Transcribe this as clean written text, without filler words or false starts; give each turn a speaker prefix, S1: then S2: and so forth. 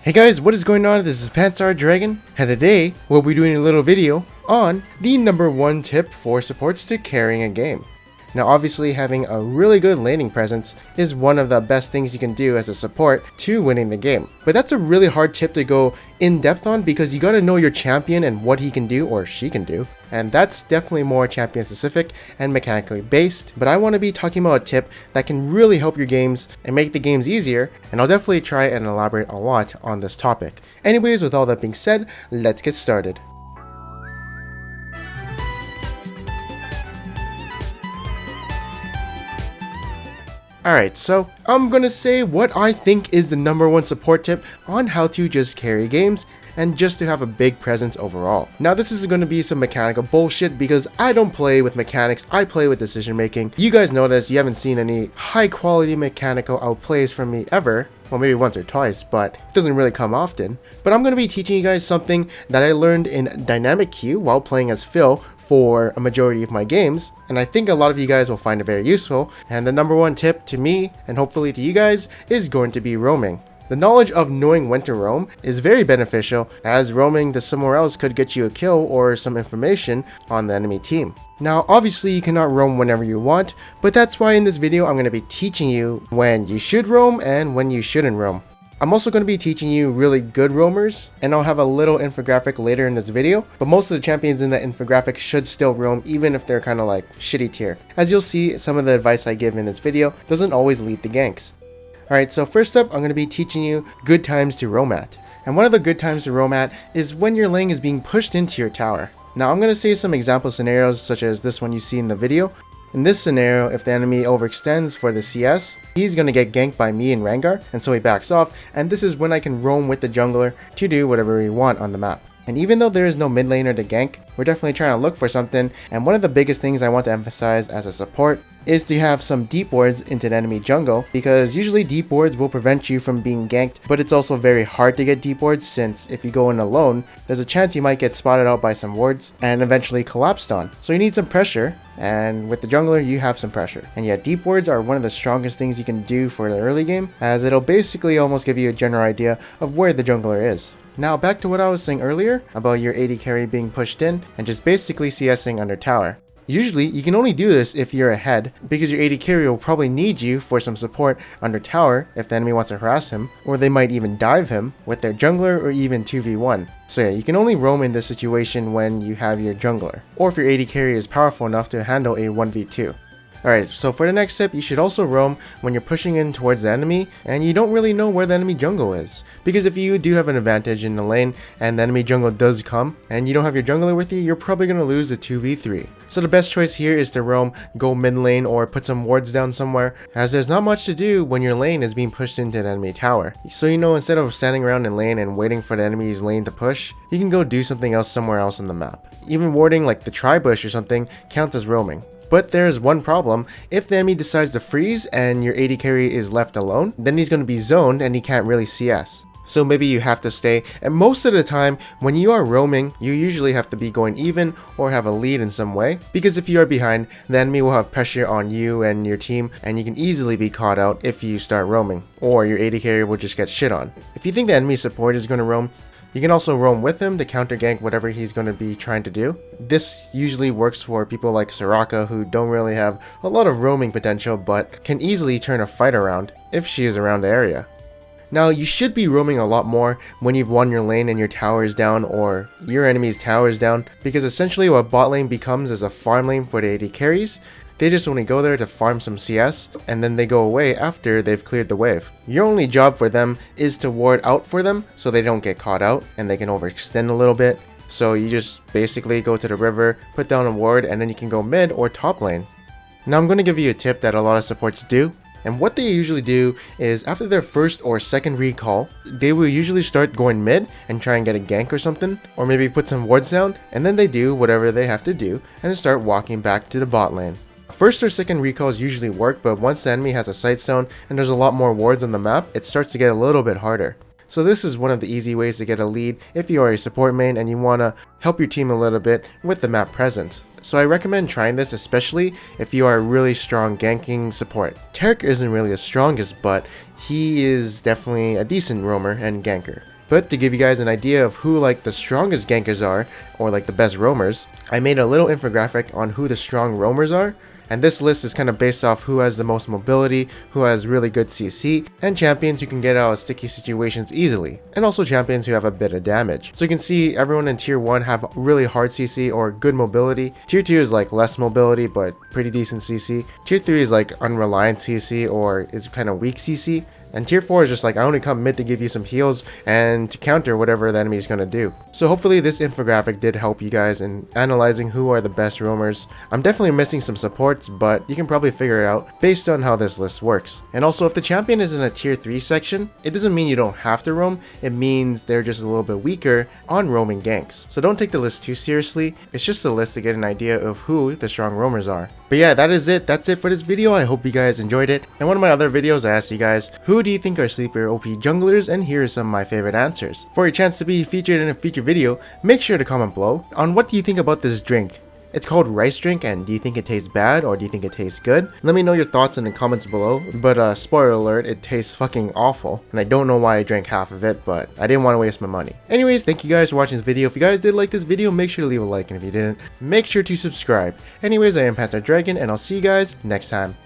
S1: Hey guys, what is going on? This is Pantsar Dragon, and today we'll be doing a little video on the number one tip for supports to carrying a game. Now obviously having a really good laning presence is one of the best things you can do as a support to winning the game. But that's a really hard tip to go in depth on because you gotta know your champion and what he can do or she can do. And that's definitely more champion specific and mechanically based. But I want to be talking about a tip that can really help your games and make the games easier. And I'll definitely try and elaborate a lot on this topic. Anyways, with all that being said, let's get started. Alright, so I'm gonna say what I think is the number one support tip on how to just carry games and just to have a big presence overall. Now this is going to be some mechanical bullshit because I don't play with mechanics, I play with decision making. You guys know this, you haven't seen any high quality mechanical outplays from me ever. Well, maybe once or twice, but it doesn't really come often. But I'm going to be teaching you guys something that I learned in dynamic queue while playing as Phil for a majority of my games, and I think a lot of you guys will find it very useful. And the number one tip to me, and hopefully to you guys, is going to be roaming. The knowledge of knowing when to roam is very beneficial, as roaming to somewhere else could get you a kill or some information on the enemy team. Now obviously you cannot roam whenever you want, but that's why in this video I'm going to be teaching you when you should roam and when you shouldn't roam. I'm also going to be teaching you really good roamers, and I'll have a little infographic later in this video, but most of the champions in that infographic should still roam even if they're kind of like shitty tier. As you'll see, some of the advice I give in this video doesn't always lead to ganks. Alright, so first up, I'm going to be teaching you good times to roam at. And one of the good times to roam at is when your lane is being pushed into your tower. Now I'm going to say some example scenarios such as this one you see in the video. In this scenario, if the enemy overextends for the CS, he's going to get ganked by me and Rengar, and so he backs off, and this is when I can roam with the jungler to do whatever we want on the map. And even though there is no mid laner to gank, we're definitely trying to look for something, and one of the biggest things I want to emphasize as a support is to have some deep wards into the enemy jungle, because usually deep wards will prevent you from being ganked, but it's also very hard to get deep wards since if you go in alone, there's a chance you might get spotted out by some wards and eventually collapsed on. So you need some pressure, and with the jungler you have some pressure. And yeah, deep wards are one of the strongest things you can do for the early game, as it'll basically almost give you a general idea of where the jungler is. Now back to what I was saying earlier about your AD carry being pushed in and just basically CSing under tower. Usually you can only do this if you're ahead, because your AD carry will probably need you for some support under tower if the enemy wants to harass him, or they might even dive him with their jungler or even 2v1. So yeah, you can only roam in this situation when you have your jungler, or if your AD carry is powerful enough to handle a 1v2. Alright, so for the next step, you should also roam when you're pushing in towards the enemy and you don't really know where the enemy jungle is. Because if you do have an advantage in the lane and the enemy jungle does come and you don't have your jungler with you, you're probably going to lose a 2v3. So the best choice here is to roam, go mid lane, or put some wards down somewhere, as there's not much to do when your lane is being pushed into the enemy tower. So you know, instead of standing around in lane and waiting for the enemy's lane to push, you can go do something else somewhere else on the map. Even warding like the tri-bush or something counts as roaming. But there's one problem: if the enemy decides to freeze and your AD carry is left alone, then he's going to be zoned and he can't really CS. So maybe you have to stay, and most of the time when you are roaming, you usually have to be going even or have a lead in some way, because if you are behind, the enemy will have pressure on you and your team, and you can easily be caught out if you start roaming, or your AD carry will just get shit on. If you think the enemy support is going to roam, you can also roam with him to counter gank whatever he's going to be trying to do. This usually works for people like Soraka, who don't really have a lot of roaming potential but can easily turn a fight around if she is around the area. Now you should be roaming a lot more when you've won your lane and your tower is down, or your enemy's tower is down, because essentially what bot lane becomes is a farm lane for the AD carries. They just only go there to farm some CS, and then they go away after they've cleared the wave. Your only job for them is to ward out for them so they don't get caught out and they can overextend a little bit. So you just basically go to the river, put down a ward, and then you can go mid or top lane. Now I'm going to give you a tip that a lot of supports do. And what they usually do is after their first or second recall, they will usually start going mid and try and get a gank or something, or maybe put some wards down, and then they do whatever they have to do and start walking back to the bot lane. First or second recalls usually work, but once the enemy has a sight stone and there's a lot more wards on the map, it starts to get a little bit harder. So this is one of the easy ways to get a lead if you are a support main and you want to help your team a little bit with the map presence. So I recommend trying this, especially if you are a really strong ganking support. Tarek isn't really the strongest, but he is definitely a decent roamer and ganker. But to give you guys an idea of who like the strongest gankers are, or like the best roamers, I made a little infographic on who the strong roamers are. And this list is kind of based off who has the most mobility, who has really good CC, and champions who can get out of sticky situations easily, and also champions who have a bit of damage. So you can see everyone in tier 1 have really hard CC or good mobility. Tier 2 is like less mobility but pretty decent CC. Tier 3 is like unreliant CC or is kind of weak CC. And tier 4 is just like I only come mid to give you some heals and to counter whatever the enemy is going to do. So hopefully this infographic did help you guys in analyzing who are the best roamers. I'm definitely missing some supports, but you can probably figure it out based on how this list works. And also, if the champion is in a tier 3 section, it doesn't mean you don't have to roam, it means they're just a little bit weaker on roaming ganks. So don't take the list too seriously, it's just a list to get an idea of who the strong roamers are. But yeah, that's it for this video. I hope you guys enjoyed it. In one of my other videos, I asked you guys, who do you think are sleeper OP junglers? And here are some of my favorite answers. For your chance to be featured in a future video, make sure to comment below on what do you think about this drink. It's called rice drink, and do you think it tastes bad or do you think it tastes good? Let me know your thoughts in the comments below, but spoiler alert, it tastes fucking awful, and I don't know why I drank half of it, but I didn't want to waste my money. Anyways, thank you guys for watching this video. If you guys did like this video, make sure to leave a like, and if you didn't, make sure to subscribe. Anyways, I am Panther Dragon, and I'll see you guys next time.